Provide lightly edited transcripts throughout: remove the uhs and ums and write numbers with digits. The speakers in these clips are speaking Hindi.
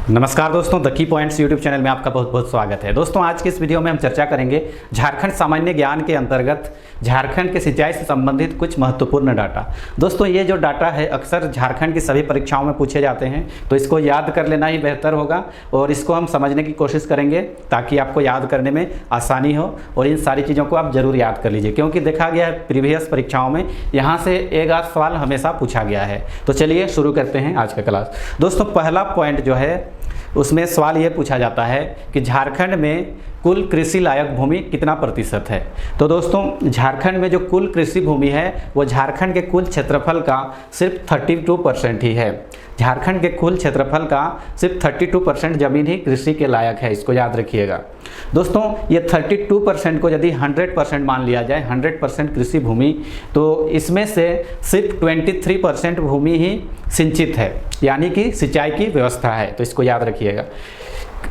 नमस्कार दोस्तों, the key points YouTube channel में आपका बहुत बहुत स्वागत है। दोस्तों आज के इस वीडियो में हम चर्चा करेंगे झारखंड सामान्य ज्ञान के अंतर्गत झारखंड के सिंचाई से संबंधित कुछ महत्वपूर्ण डाटा। दोस्तों ये जो डाटा है अक्सर झारखंड की सभी परीक्षाओं में पूछे जाते हैं, तो इसको याद कर लेना ही बेहतर होगा और इसको हम समझने की कोशिश करेंगे ताकि आपको याद करने में आसानी हो। और इन सारी चीज़ों को आप जरूर याद कर लीजिए, क्योंकि देखा गया है प्रीवियस परीक्षाओं में यहाँ से एक आध सवाल हमेशा पूछा गया है। तो चलिए शुरू करते हैं आज का क्लास। दोस्तों पहला पॉइंट जो है उसमें सवाल ये पूछा जाता है कि झारखंड में कुल कृषि लायक भूमि कितना प्रतिशत है। तो दोस्तों झारखंड में जो कुल कृषि भूमि है वो झारखंड के कुल क्षेत्रफल का सिर्फ 32% ही है। झारखंड के कुल क्षेत्रफल का सिर्फ 32% जमीन ही कृषि के लायक है, इसको याद रखिएगा। दोस्तों ये 32% को यदि 100% मान लिया जाए, 100% कृषि भूमि, तो इसमें से सिर्फ 23% भूमि ही सिंचित है, यानी कि सिंचाई की व्यवस्था है। तो इसको याद रखिएगा,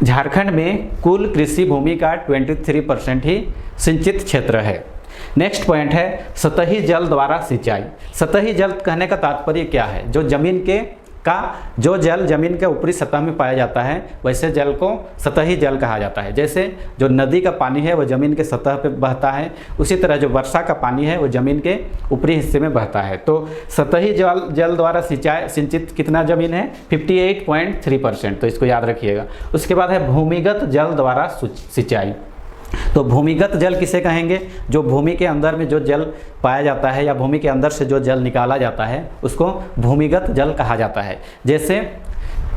झारखंड में कुल कृषि भूमि का 23% ही सिंचित क्षेत्र है। नेक्स्ट पॉइंट है सतही जल द्वारा सिंचाई। सतही जल कहने का तात्पर्य क्या है? जो जल जमीन के ऊपरी सतह में पाया जाता है वैसे जल को सतही जल कहा जाता है। जैसे जो नदी का पानी है वो जमीन के सतह पे बहता है, उसी तरह जो वर्षा का पानी है वो जमीन के ऊपरी हिस्से में बहता है। तो सतही जल द्वारा सिंचित कितना जमीन है? 58.3%। तो इसको याद रखिएगा। उसके बाद है भूमिगत जल द्वारा सिंचाई। तो भूमिगत जल किसे कहेंगे? जो भूमि के अंदर में जो जल पाया जाता है या भूमि के अंदर से जो जल निकाला जाता है उसको भूमिगत जल कहा जाता है। जैसे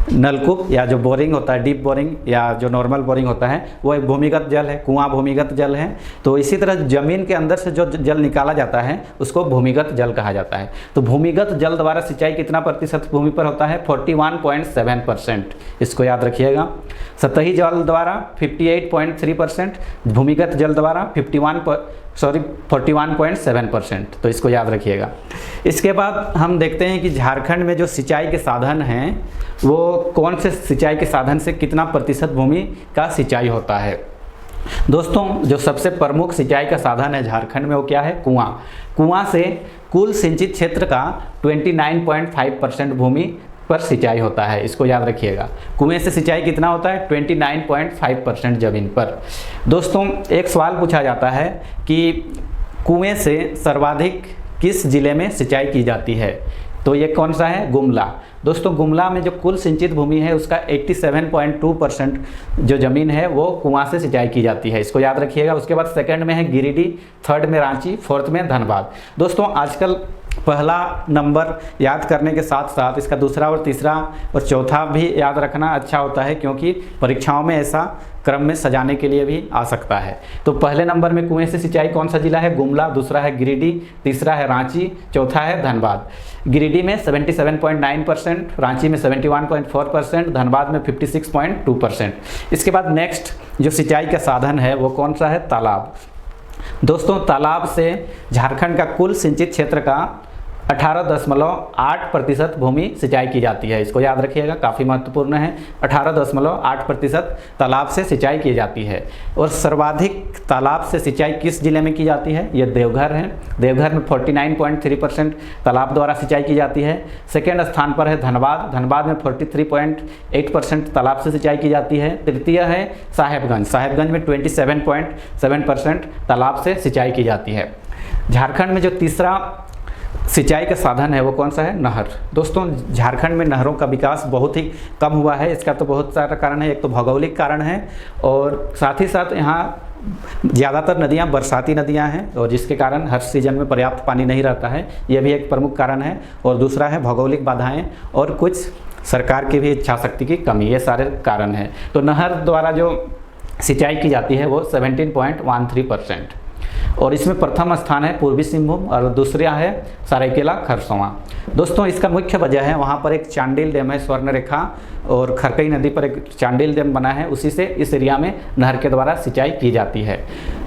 नलकूप या जो बोरिंग होता है, डीप बोरिंग या जो नॉर्मल बोरिंग होता है वो एक भूमिगत जल है, कुआं भूमिगत जल है। तो इसी तरह जमीन के अंदर से जो जल निकाला जाता है उसको भूमिगत जल कहा जाता है। तो भूमिगत जल द्वारा सिंचाई कितना प्रतिशत भूमि पर होता है? 41.7%। इसको याद रखिएगा। सतही जल द्वारा 58.3%, भूमिगत जल द्वारा 41.7%। तो इसको याद रखिएगा। इसके बाद हम देखते हैं कि झारखंड में जो सिंचाई के साधन हैं वो कौन से सिंचाई के साधन से कितना प्रतिशत भूमि का सिंचाई होता है। दोस्तों जो सबसे प्रमुख सिंचाई का साधन है झारखंड में वो क्या है? कुआं। कुआं से कुल सिंचित क्षेत्र का 29.5% भूमि पर सिंचाई होता है। इसको याद रखिएगा। कुएं से सिंचाई कितना होता है? 29.5% जमीन पर। दोस्तों एक सवाल पूछा जाता है कि कुएं से सर्वाधिक किस जिले में सिंचाई की जाती है? तो ये कौन सा है? गुमला। दोस्तों गुमला में जो कुल सिंचित भूमि है उसका 87.2% जो जमीन है वो कुआं से सिंचाई की जाती है। इसको याद रखिएगा। उसके बाद सेकंड में है गिरिडीह, थर्ड में रांची, फोर्थ में धनबाद। दोस्तों आजकल पहला नंबर याद करने के साथ साथ इसका दूसरा और तीसरा और चौथा भी याद रखना अच्छा होता है, क्योंकि परीक्षाओं में ऐसा क्रम में सजाने के लिए भी आ सकता है। तो पहले नंबर में कुएं से सिंचाई कौन सा जिला है? गुमला। दूसरा है गिरिडीह, तीसरा है रांची, चौथा है धनबाद। गिरिडीह में 77.9%, रांची में 71.4%, धनबाद में 56.2%। इसके बाद नेक्स्ट जो सिंचाई का साधन है वो कौन सा है? तालाब। दोस्तों तालाब से झारखंड का कुल सिंचित क्षेत्र का 18.8% भूमि सिंचाई की जाती है। इसको याद रखिएगा, काफ़ी महत्वपूर्ण है। 18.8% तालाब से सिंचाई की जाती है। और सर्वाधिक तालाब से सिंचाई किस जिले में की जाती है? ये देवघर है। देवघर में 49.3% तालाब द्वारा सिंचाई की जाती है। सेकेंड स्थान पर है धनबाद। धनबाद में 43.8% तालाब से सिंचाई की जाती है। तृतीय है साहेबगंज। साहेबगंज में 27.7% तालाब से सिंचाई की जाती है। झारखंड में जो तीसरा सिंचाई का साधन है वो कौन सा है? नहर। दोस्तों झारखंड में नहरों का विकास बहुत ही कम हुआ है। इसका तो बहुत सारा कारण है। एक तो भौगोलिक कारण है और साथ ही साथ यहाँ ज़्यादातर नदियाँ बरसाती नदियाँ हैं और जिसके कारण हर सीजन में पर्याप्त पानी नहीं रहता है। यह भी एक प्रमुख कारण है। और दूसरा है भौगोलिक बाधाएं और कुछ सरकार की भी इच्छा शक्ति की कमी। ये सारे कारण हैं। तो नहर द्वारा जो सिंचाई की जाती है वो 17.13%। और इसमें प्रथम स्थान है पूर्वी सिंहभूम और दूसरा है सरायकेला खरसवां। दोस्तों इसका मुख्य वजह है वहाँ पर एक चांडिल डैम है, स्वर्णरेखा, और खरकई नदी पर एक चांडिल डैम बना है, उसी से इस एरिया में नहर के द्वारा सिंचाई की जाती है।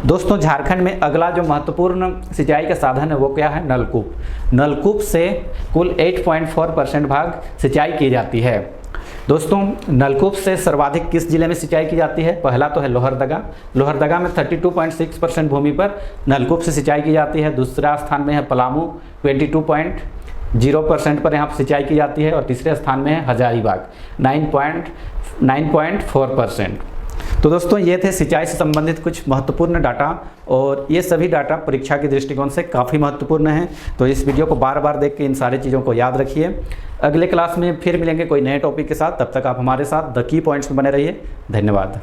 दोस्तों झारखंड में अगला जो महत्वपूर्ण सिंचाई का साधन है वो क्या है? नलकूप। नलकूप से कुल 8.4% भाग सिंचाई की जाती है। दोस्तों नलकूप से सर्वाधिक किस जिले में सिंचाई की जाती है? पहला तो है लोहरदगा। लोहरदगा में 32.6% भूमि पर नलकूप से सिंचाई की जाती है। दूसरा स्थान में है पलामू, 0% पर यहाँ पर सिंचाई की जाती है और तीसरे स्थान में है हजारीबाग 9.4%। तो दोस्तों ये थे सिंचाई से संबंधित कुछ महत्वपूर्ण डाटा, और ये सभी डाटा परीक्षा के दृष्टिकोण से काफ़ी महत्वपूर्ण हैं। तो इस वीडियो को बार बार देख के इन सारी चीज़ों को याद रखिए। अगले क्लास में फिर मिलेंगे कोई नए टॉपिक के साथ, तब तक आप हमारे साथ द की पॉइंट्स में बने रहिए। धन्यवाद।